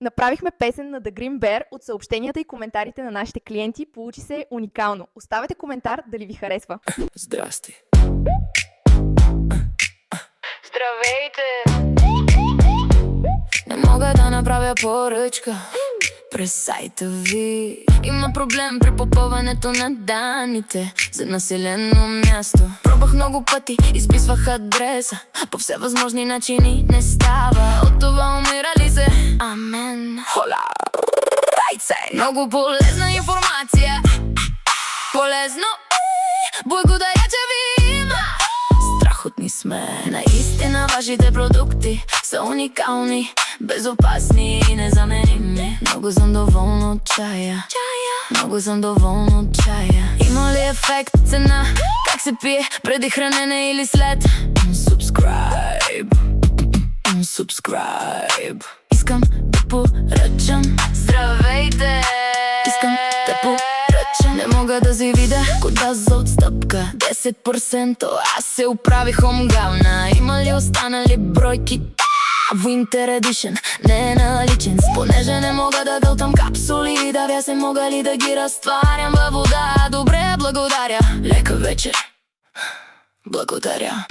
Направихме песен на The Green Bear от съобщенията и коментарите на нашите клиенти. Получи се уникално. Оставете коментар дали ви харесва. Здрасти. Здравейте! Не мога да направя поръчка през сайта ви. Има проблем при попълването на данните за населено място. Пробвах много пъти, изписвах адреса по все възможни начини, не става. От това умира ли се? Амен. Хола! Райце! Много полезна информация. Полезно е. Благодаря, че ви има. Страхотни сме. Наистина вашите продукти са уникални, безопасни и незаменими. Много съм доволна от чая. Много съм доволна от чая. Има ли ефект, цена? Как се пие? Преди хранене или след? Subscribe. Subscribe. Искам да поръчам. Здравейте! Искам да поръчам. Не мога да си видя кода за отстъпка 10%, аз се оправих омгавна. Има ли останали бройки? Winter Edition не е наличен, понеже не мога да гълтам капсули. Давя се, мога ли да ги разтварям във вода? Добре, благодаря. Лека вечер. Благодаря.